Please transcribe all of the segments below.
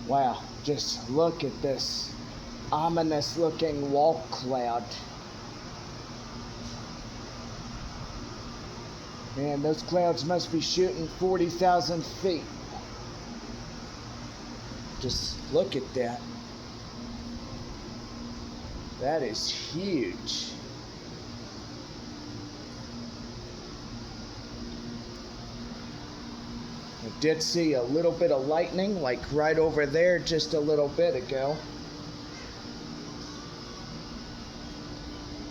Wow, just look at this ominous looking wall cloud. Man, those clouds must be shooting 40,000 feet. Just look at that. That is huge. I did see a little bit of lightning, like right over there just a little bit ago.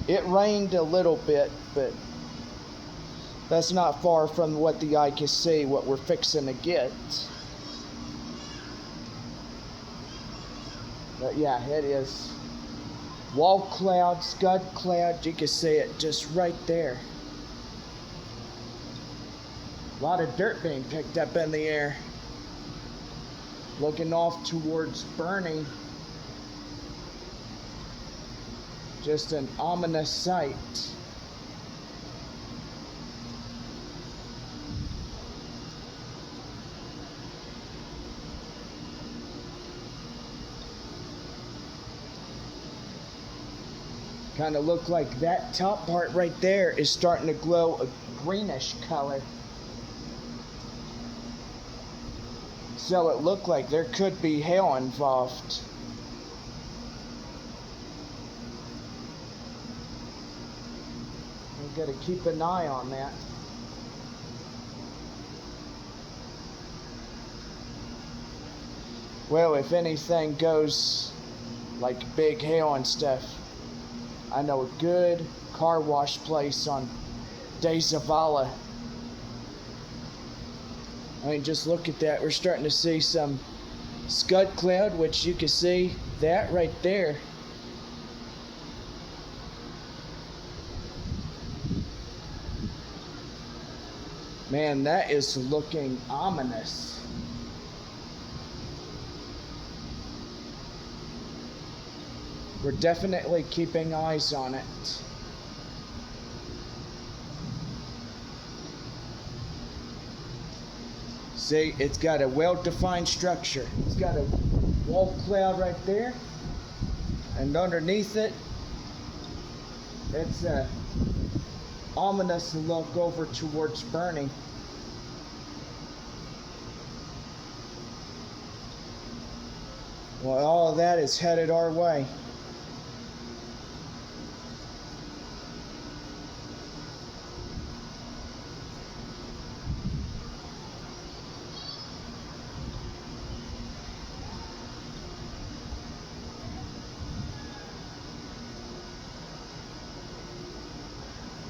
It rained a little bit, but that's not far from what the eye can see, what we're fixing to get. But yeah, it is wall cloud, scud cloud. You can see it just right there. A lot of dirt being picked up in the air. Looking off towards burning. Just an ominous sight. Kind of look like that top part right there is starting to glow a greenish color. So it looked like there could be hail involved. We've got to keep an eye on that. Well, if anything goes like big hail and stuff, I know a good car wash place on De Zavala. I mean, just look at that. We're starting to see some scud cloud, which you can see that right there. Man, that is looking ominous. We're definitely keeping eyes on it. See, it's got a well-defined structure. It's got a wall cloud right there, and underneath it, it's a ominous look over towards burning. Well, all of that is headed our way.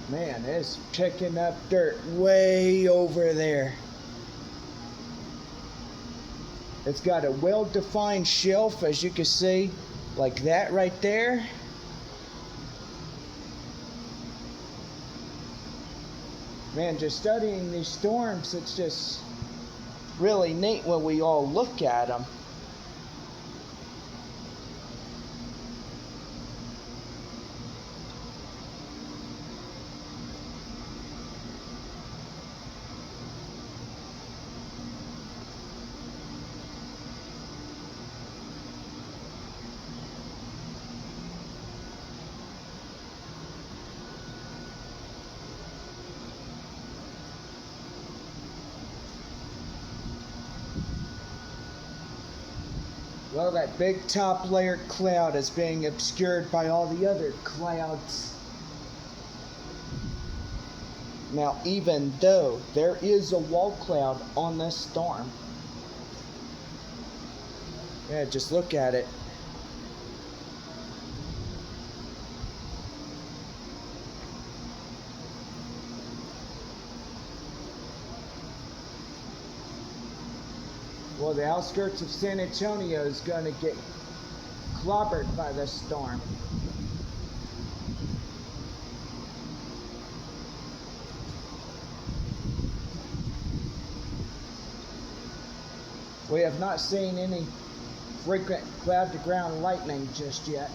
Man, it's picking up dirt way over there. It's got a well-defined shelf, as you can see, like that right there. Man, just studying these storms, it's just really neat when we all look at them. Well, that big top layer cloud is being obscured by all the other clouds. Now, even though there is a wall cloud on this storm, yeah, just look at it. Well, the outskirts of San Antonio is going to get clobbered by this storm. We have not seen any frequent cloud-to-ground lightning just yet.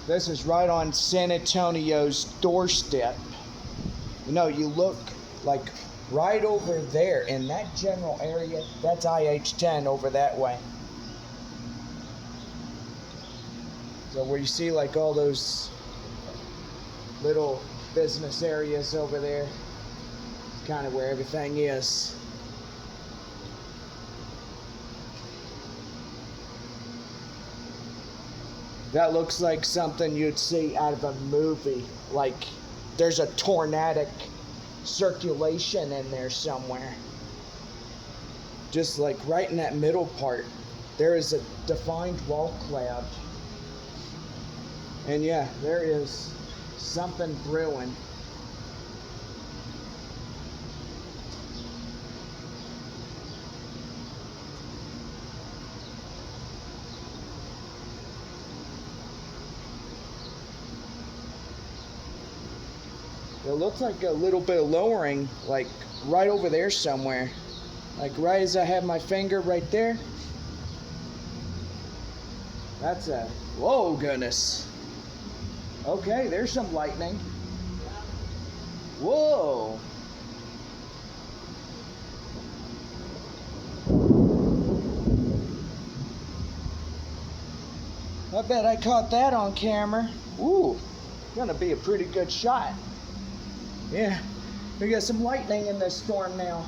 This is right on San Antonio's doorstep. You know, you look like right over there in that general area, that's IH-10 over that way. So where you see like all those little business areas over there, it's kind of where everything is. That looks like something you'd see out of a movie. Like there's a tornadic circulation in there somewhere. Just like right in that middle part, there is a defined wall cloud. And yeah, there is something brewing. It looks like a little bit of lowering, like right over there somewhere. Like right as I have my finger right there. That's a, whoa goodness. Okay, there's some lightning. Whoa. I bet I caught that on camera. Ooh, gonna be a pretty good shot. Yeah, we got some lightning in this storm now.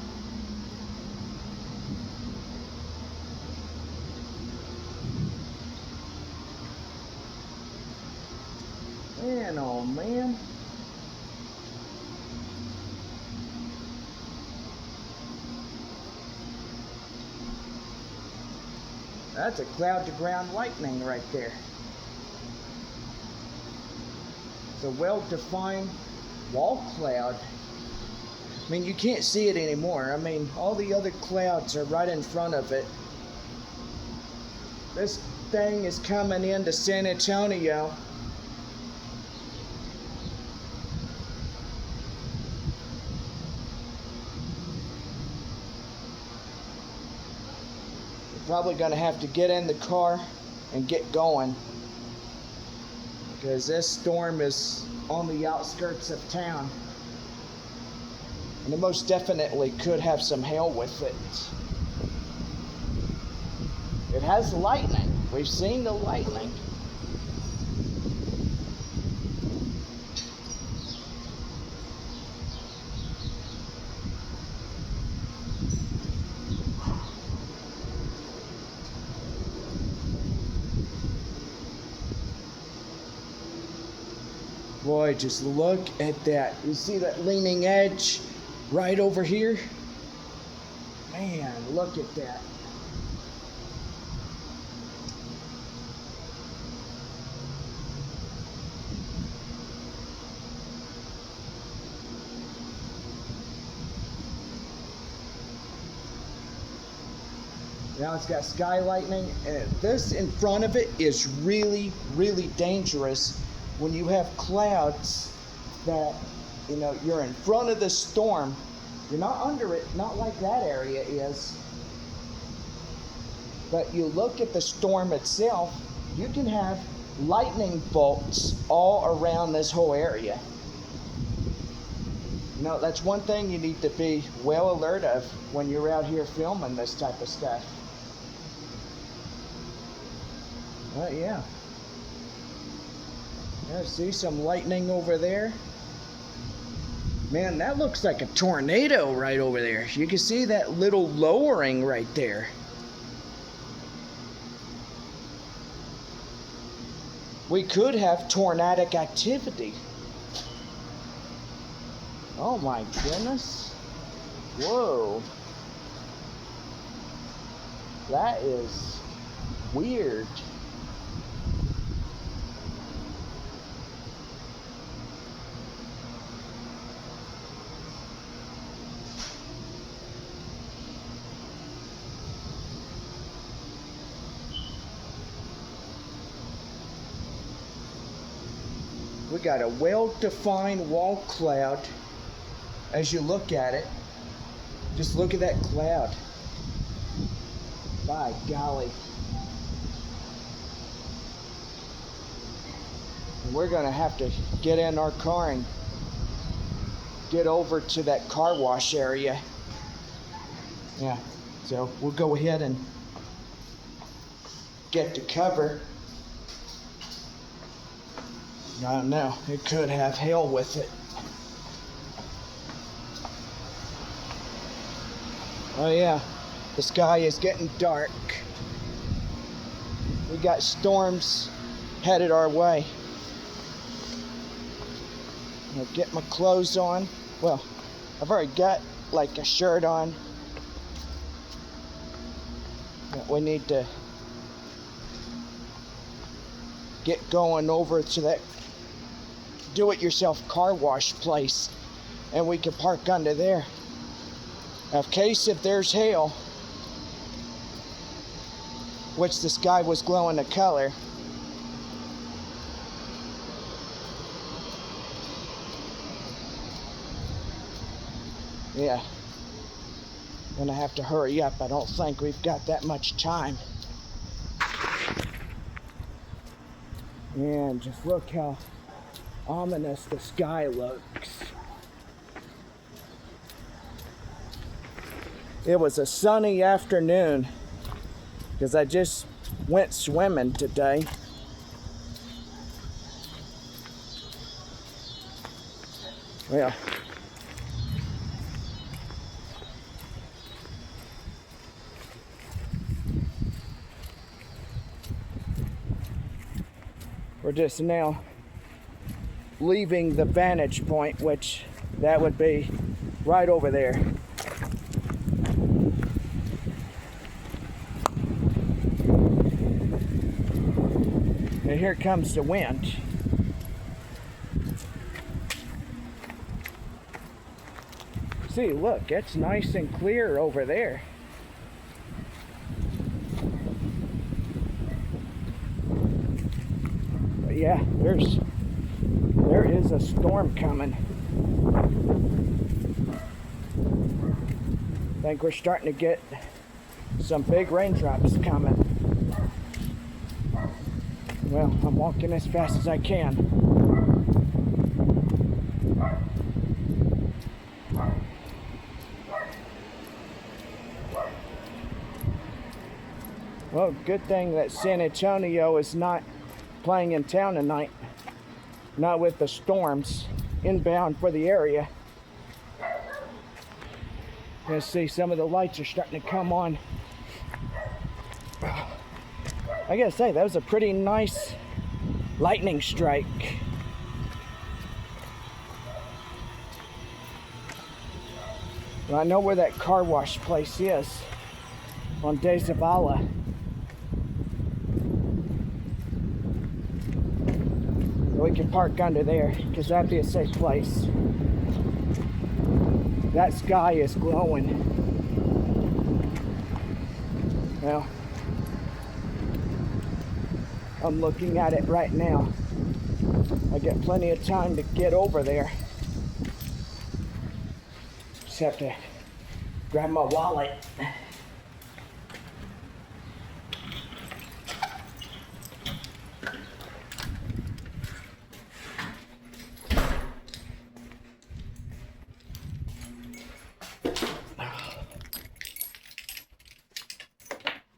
Man, oh man. That's a cloud to ground lightning right there. It's a well-defined wall cloud. I mean, you can't see it anymore. I mean, all the other clouds are right in front of it. This thing is coming into San Antonio. We're probably gonna have to get in the car and get going, because this storm is on the outskirts of town, and it most definitely could have some hail with it. It has lightning. We've seen the lightning. Boy, just look at that. You see that leaning edge right over here? Man, look at that. Now it's got sky lightning, and this in front of it is really, really dangerous. When you have clouds that, you know, you're in front of the storm, you're not under it, not like that area is, but you look at the storm itself, you can have lightning bolts all around this whole area. You know, that's one thing you need to be well alert of when you're out here filming this type of stuff. Yeah. Yeah, see some lightning over there? Man, that looks like a tornado right over there. You can see that little lowering right there. We could have tornadic activity. Oh my goodness. Whoa. That is weird. We got a well-defined wall cloud. As you look at it, just look at that cloud. By golly. we're gonna have to get in our car and get over to that car wash area. Yeah, so we'll go ahead and get the cover. I don't know, it could have hail with it. Oh yeah, the sky is getting dark. We got storms headed our way. I'll get my clothes on. Well, I've already got like a shirt on. But we need to get going over to that do-it-yourself car wash place, and we can park under there. In case if there's hail, which the sky was glowing a color. Yeah, gonna have to hurry up. I don't think we've got that much time. And just look how ominous the sky looks. It was a sunny afternoon because I just went swimming today. Well, we're just now leaving the vantage point, which that would be right over there. And here comes the wind. See, look, it's nice and clear over there. But yeah, there is a storm coming. I think we're starting to get some big raindrops coming. Well, I'm walking as fast as I can. Well, good thing that San Antonio is not playing in town tonight. Not with the storms inbound for the area. You see some of the lights are starting to come on. I gotta say, that was a pretty nice lightning strike. Well, I know where that car wash place is on De Zavala. We can park under there because that'd be a safe place. That sky is glowing. Well, I'm looking at it right now. I get plenty of time to get over there. Just have to grab my wallet.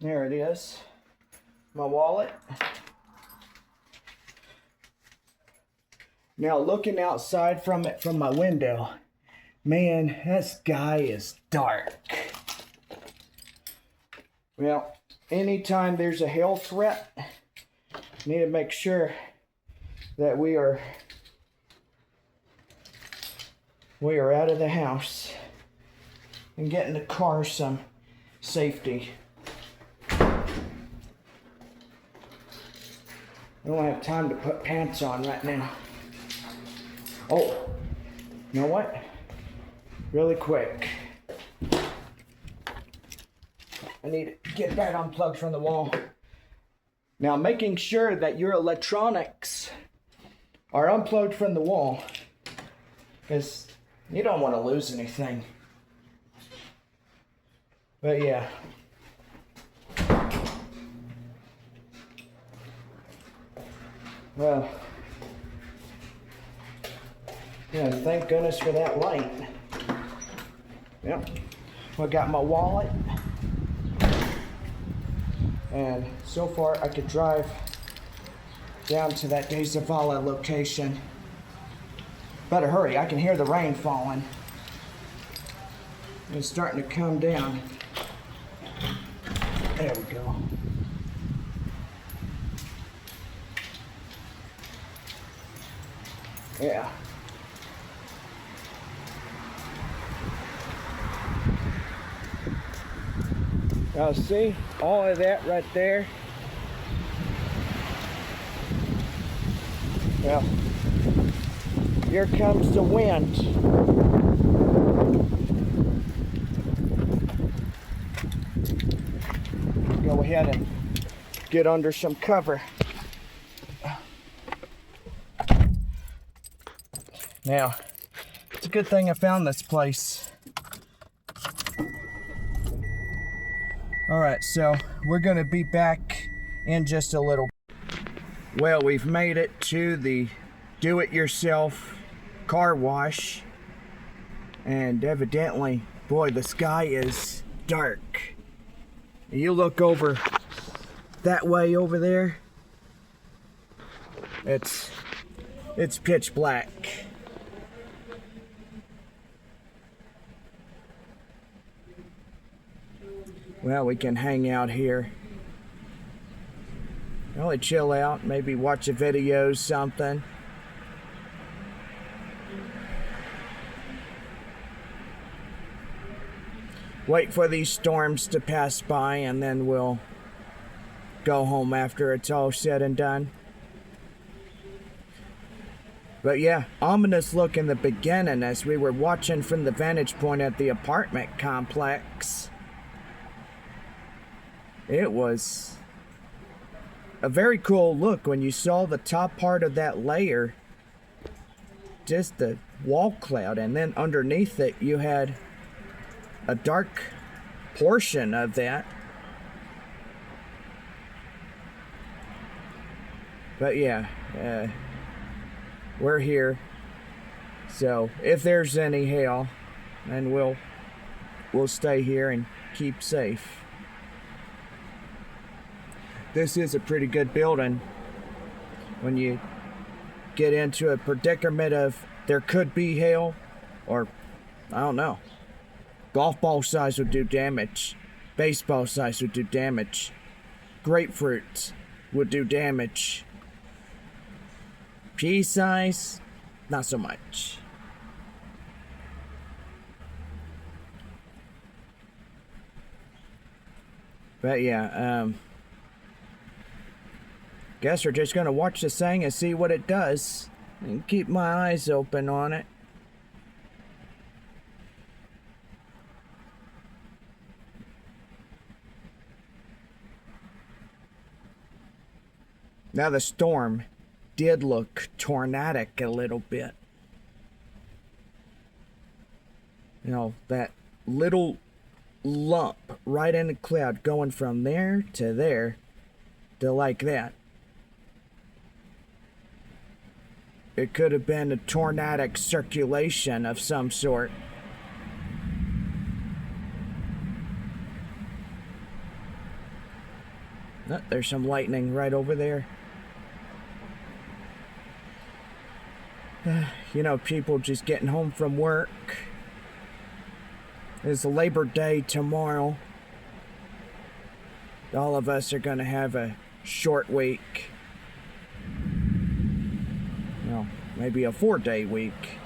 There it is, my wallet. Now looking outside from my window, man, that sky is dark. Well, anytime there's a hail threat, need to make sure that we are out of the house and get in the car some safety. I don't have time to put pants on right now. Oh, you know what? Really quick. I need to get that unplugged from the wall. Now, making sure that your electronics are unplugged from the wall, because you don't want to lose anything. But yeah. Well, Yeah, thank goodness for that light. Yep. I got my wallet. And so far I could drive down to that De Zavala location. Better hurry, I can hear the rain falling. It's starting to come down. There we go. Yeah. Now see, all of that right there. Well, here comes the wind. Go ahead and get under some cover. Now, it's a good thing I found this place. Alright, so we're going to be back in just a little. Well, we've made it to the do-it-yourself car wash. And evidently, boy, the sky is dark. You look over that way over there, it's pitch black. Well, we can hang out here. Really chill out, maybe watch a video, something. Wait for these storms to pass by and then we'll go home after it's all said and done. But yeah, ominous look in the beginning as we were watching from the vantage point at the apartment complex. It was a very cool look when you saw the top part of that layer, just the wall cloud, and then underneath it you had a dark portion of that. But yeah, we're here, so if there's any hail, then we'll stay here and keep safe. This is a pretty good building. When you get into a predicament of there could be hail, or I don't know, golf ball size would do damage, baseball size would do damage, grapefruit would do damage, pea size, not so much. But yeah, guess we're just gonna watch this thing and see what it does and keep my eyes open on it. Now the storm did look tornadic a little bit. You know, that little lump right in the cloud going from there to like that. It could have been a tornadic circulation of some sort. Oh, there's some lightning right over there. You know, people just getting home from work. It's Labor Day tomorrow. All of us are going to have a short week. Well, maybe a 4-day week.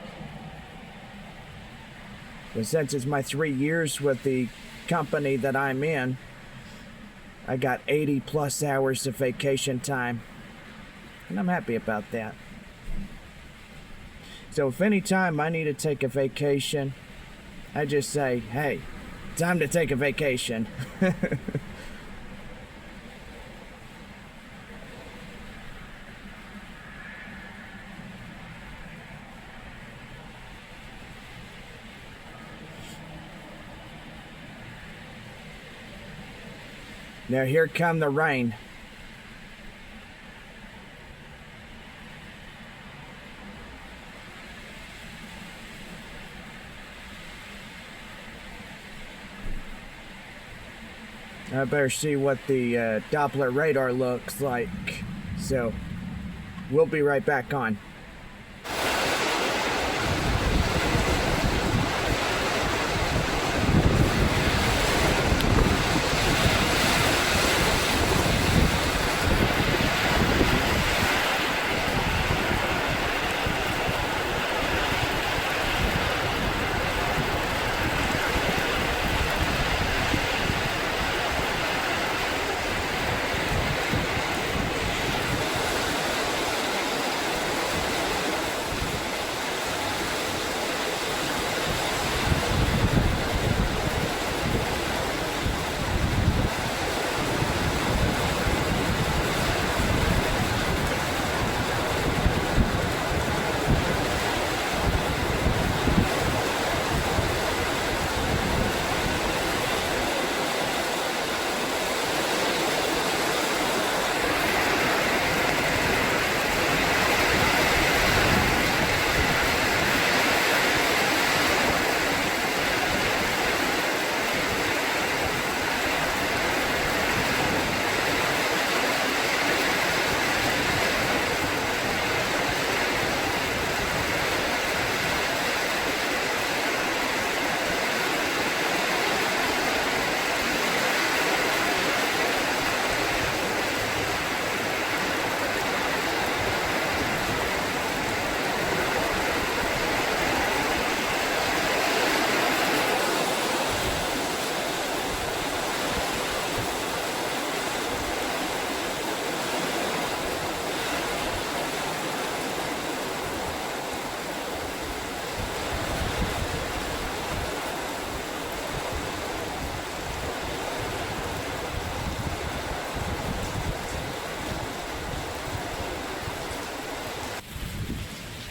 But since it's my 3 years with the company that I'm in, I got 80 plus hours of vacation time. And I'm happy about that. So if any time I need to take a vacation, I just say, hey, time to take a vacation. Now here come the rain. I better see what the Doppler radar looks like. So we'll be right back on.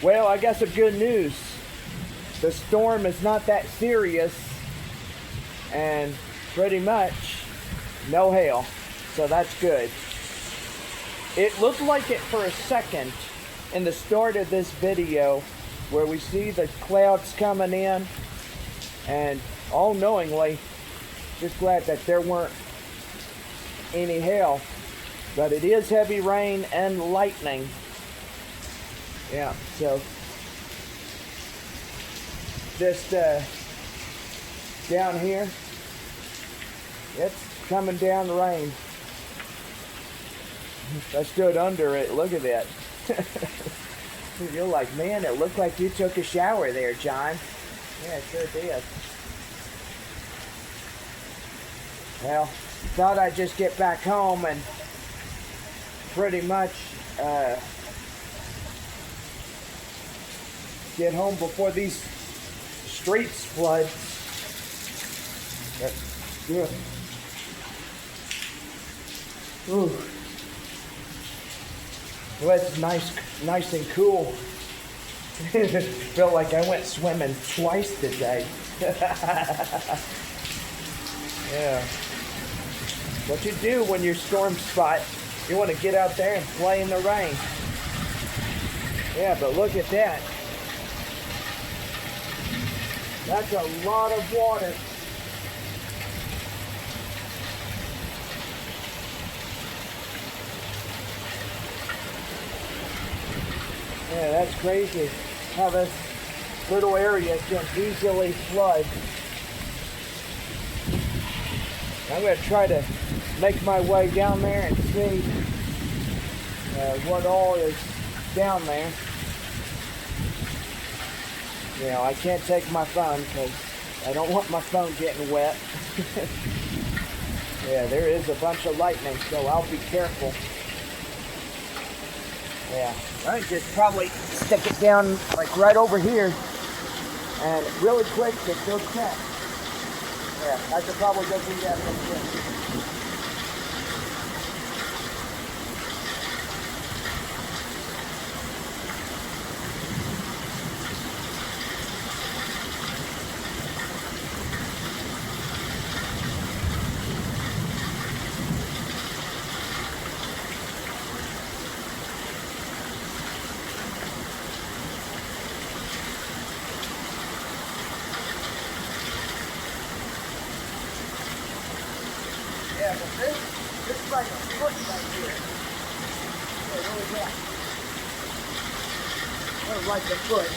Well, I got some good news. The storm is not that serious, and pretty much no hail, so that's good. It looked like it for a second in the start of this video where we see the clouds coming in, and all knowingly just glad that there weren't any hail, but it is heavy rain and lightning. Yeah, so just down here, it's coming down rain. I stood under it. Look at that. You're like, man, it looked like you took a shower there, John. Yeah, it sure did. Well, thought I'd just get back home and pretty much get home before these streets flood. Yeah. Ooh. Well, it's nice and cool. Felt like I went swimming twice today. Yeah. What you do when you're storm spot, you want to get out there and play in the rain. Yeah, but look at that. That's a lot of water. Yeah, that's crazy how this little area can easily flood. I'm going to try to make my way down there and see what all is down there. You know, I can't take my phone because I don't want my phone getting wet. Yeah, there is a bunch of lightning, so I'll be careful. Yeah, I just probably stick it down like right over here and really quick just go check. Yeah, I could probably go do that real quick. This is like a foot right here. Hey, what was that? That was like a foot.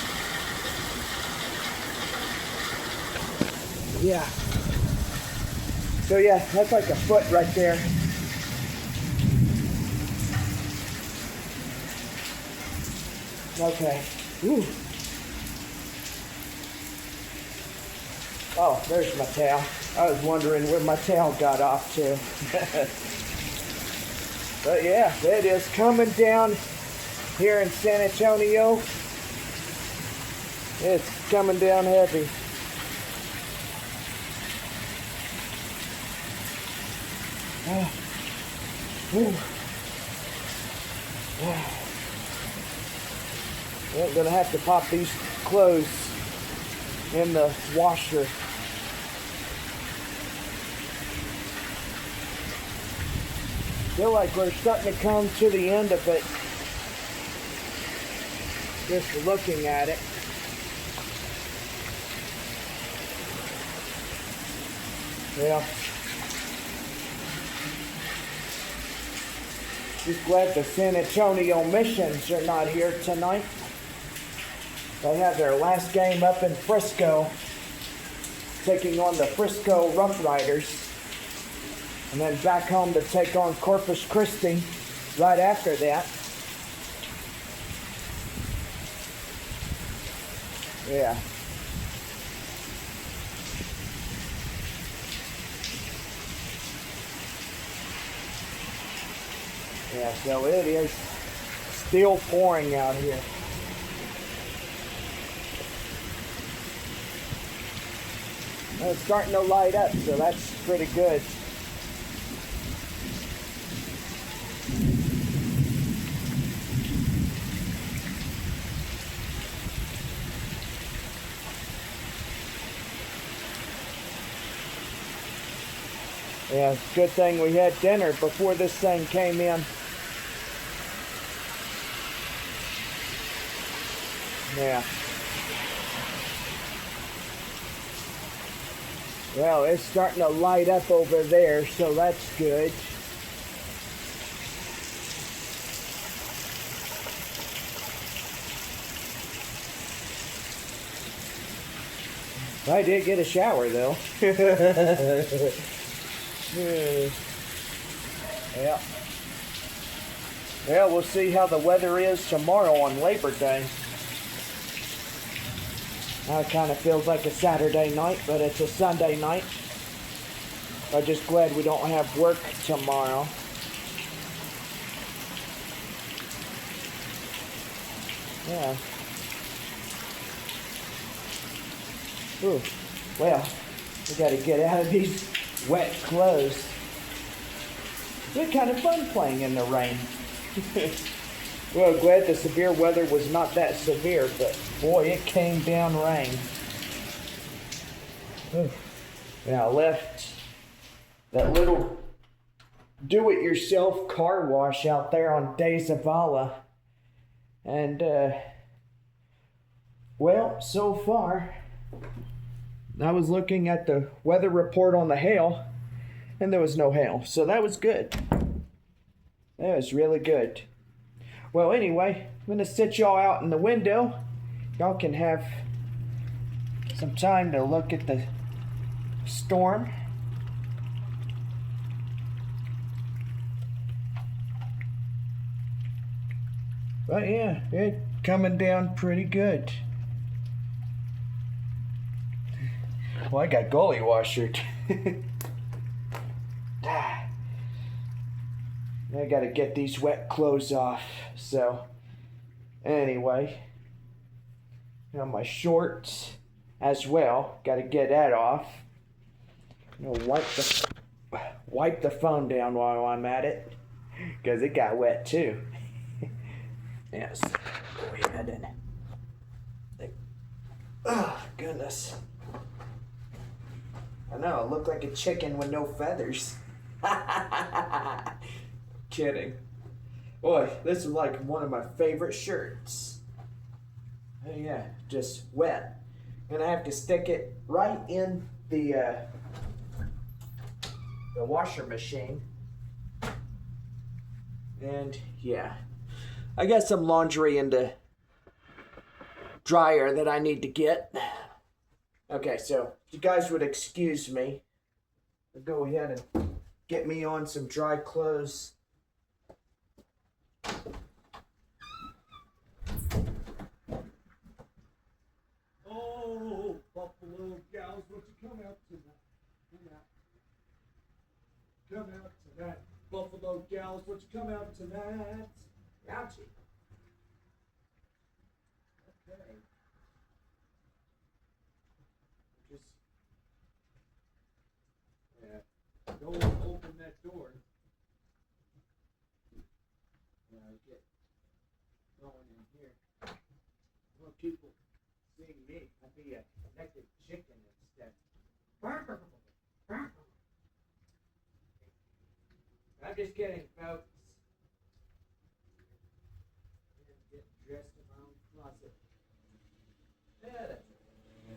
Yeah. So yeah, that's like a foot right there. Okay. Ooh. Oh, there's my tail. I was wondering where my tail got off to. But yeah, it is coming down here in San Antonio. It's coming down heavy. I'm gonna have to pop these clothes in the washer. Feel like we're starting to come to the end of it. Just looking at it. Yeah. Just glad the San Antonio Missions are not here tonight. They have their last game up in Frisco, taking on the Frisco Rough Riders, and then back home to take on Corpus Christi right after that. Yeah. Yeah, so it is still pouring out here. Well, it's starting to light up, so that's pretty good. Yeah, it's a good thing we had dinner before this thing came in. Yeah. Well, it's starting to light up over there, so that's good. I did get a shower, though. Yeah. Yeah, we'll see how the weather is tomorrow on Labor Day. Now it kind of feels like a Saturday night, but it's a Sunday night. I'm just glad we don't have work tomorrow. Yeah. Ooh. Well, we got to get out of these wet clothes. It's kind of fun playing in the rain. Well, glad the severe weather was not that severe, but boy, it came down rain. Now, I left that little do-it-yourself car wash out there on De Zavala. And, well, so far, I was looking at the weather report on the hail, and there was no hail, so that was good. That was really good. Well, anyway, I'm going to sit y'all out in the window. Y'all can have some time to look at the storm. But yeah, it's coming down pretty good. Well, I got gully washered. I gotta get these wet clothes off. So, anyway, now my shorts as well. Gotta get that off. I'm gonna wipe the phone down while I'm at it, because it got wet too. Yes. Go ahead and. Oh goodness. I know, I look like a chicken with no feathers. Kidding. Boy, this is like one of my favorite shirts. Oh yeah, just wet. And I have to stick it right in the the washer machine. And yeah, I got some laundry in the dryer that I need to get. Okay, so if you guys would excuse me, I'll go ahead and get me on some dry clothes. Oh, Buffalo gals, won't you come out tonight? Come out tonight. Buffalo gals, won't you come out tonight? Ouchie. Okay. Just, yeah, don't open that door. Get going in here. Well, people seeing me, I'd be a naked chicken instead. I'm just kidding, folks. Get dressed in my own closet. Yeah, that's okay.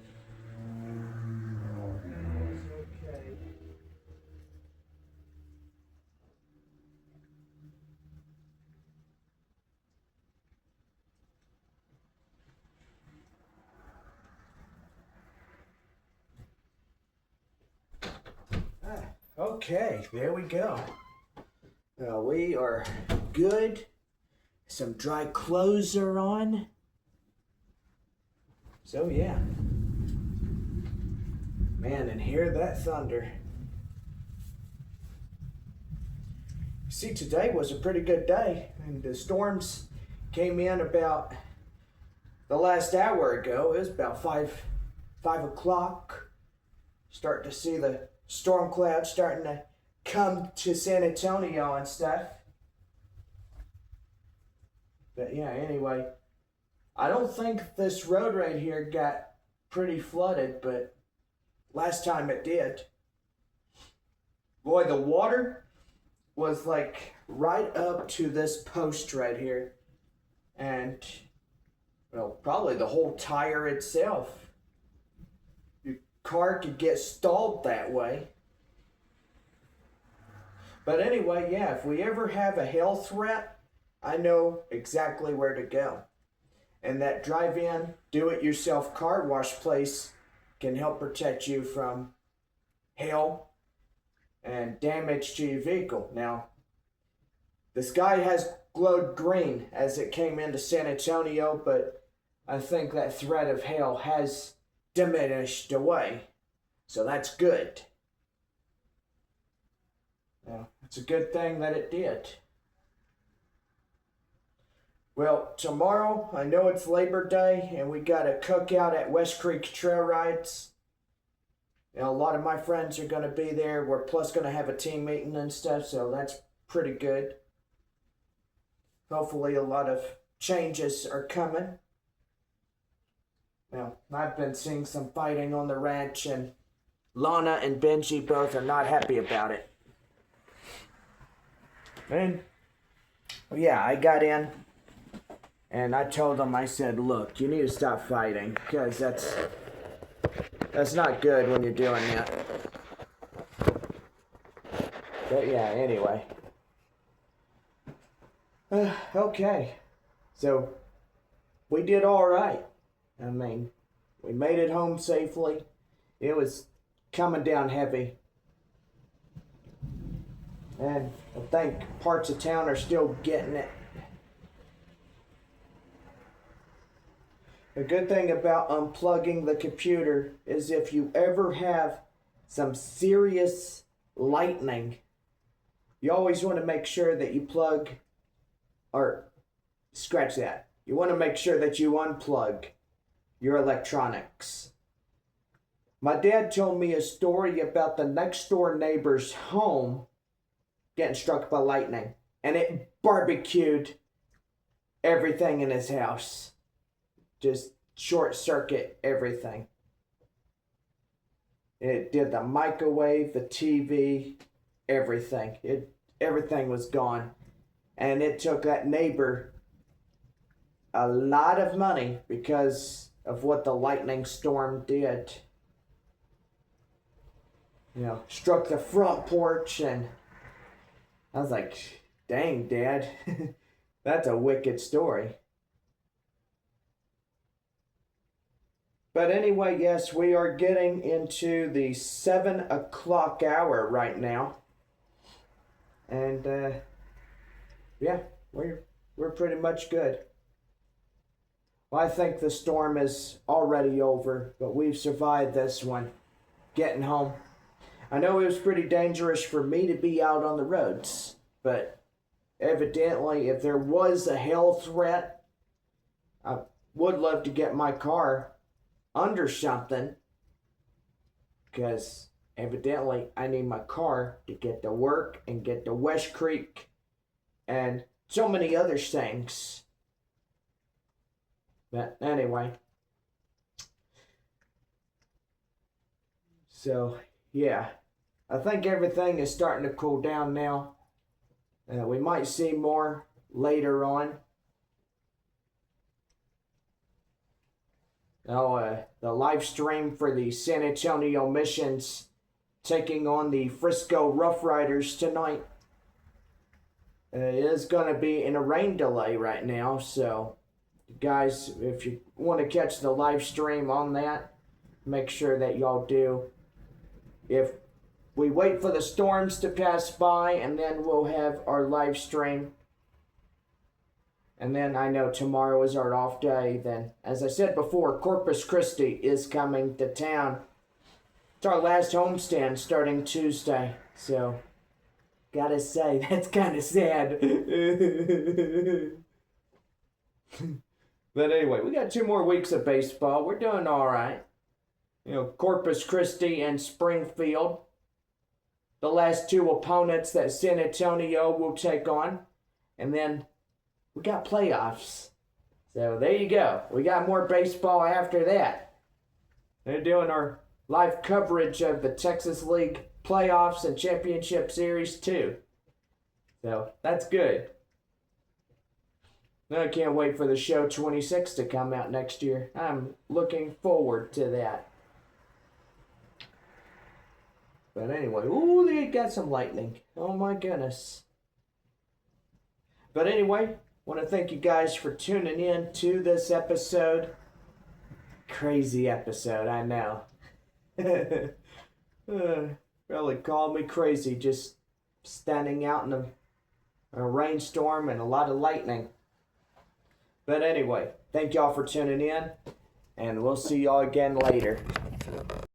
Okay, there we go. We are good. Some dry clothes are on. So yeah. Man, and hear that thunder. See, today was a pretty good day. And the storms came in about the last hour ago. It was about 5 o'clock. Starting to see the storm clouds starting to come to San Antonio and stuff. But yeah, anyway, I don't think this road right here got pretty flooded, but last time it did. Boy, the water was like right up to this post right here. And, well, probably the whole tire itself. Your car could get stalled that way. But anyway, yeah, if we ever have a hail threat, I know exactly where to go. And that drive-in, do-it-yourself car wash place can help protect you from hail and damage to your vehicle. Now, the sky has glowed green as it came into San Antonio, but I think that threat of hail has diminished away. So that's good. Now, it's a good thing that it did. Well, tomorrow, I know it's Labor Day, and we got a cookout at West Creek Trail Rides. You know, a lot of my friends are going to be there. We're plus going to have a team meeting and stuff, so that's pretty good. Hopefully a lot of changes are coming. Now, I've been seeing some fighting on the ranch, and Lana and Benji both are not happy about it. And, yeah, I got in. And I told them, I said, look, you need to stop fighting, because that's not good when you're doing that. But yeah, anyway. Okay. So, we did all right. I mean, we made it home safely. It was coming down heavy. And I think parts of town are still getting it. A good thing about unplugging the computer is if you ever have some serious lightning, you always want to make sure that you plug, or scratch that. You want to make sure that you unplug your electronics. My dad told me a story about the next door neighbor's home getting struck by lightning, and it barbecued everything in his house. Just short circuit everything. It did the microwave, the TV, everything. Everything was gone. And it took that neighbor a lot of money because of what the lightning storm did. struck the front porch, and I was like, dang, Dad, that's a wicked story. But anyway, yes, we are getting into the 7 o'clock hour right now. And, yeah, we're pretty much good. Well, I think the storm is already over, but we've survived this one. Getting home. I know it was pretty dangerous for me to be out on the roads, but evidently, if there was a hail threat, I would love to get my car under something, because evidently I need my car to get to work and get to West Creek and so many other things. But anyway, so yeah, I think everything is starting to cool down now. We might see more later on. The live stream for the San Antonio Missions taking on the Frisco Rough Riders tonight is going to be in a rain delay right now. So, guys, if you want to catch the live stream on that, make sure that y'all do. If we wait for the storms to pass by, and then we'll have our live stream. And then I know tomorrow is our off day. Then, as I said before, Corpus Christi is coming to town. It's our last homestand starting Tuesday. So, gotta say, that's kind of sad. But anyway, we got 2 more weeks of baseball. We're doing all right. Corpus Christi and Springfield. The last 2 opponents that San Antonio will take on. And then we got playoffs. So there you go. We got more baseball after that. They're doing our live coverage of the Texas League playoffs and championship series too. So that's good. I can't wait for the show 26 to come out next year. I'm looking forward to that. But anyway, ooh, they got some lightning. Oh my goodness. But anyway, want to thank you guys for tuning in to this episode. Crazy episode, I know. Really called me crazy just standing out in a rainstorm and a lot of lightning. But anyway, thank y'all for tuning in, and we'll see y'all again later.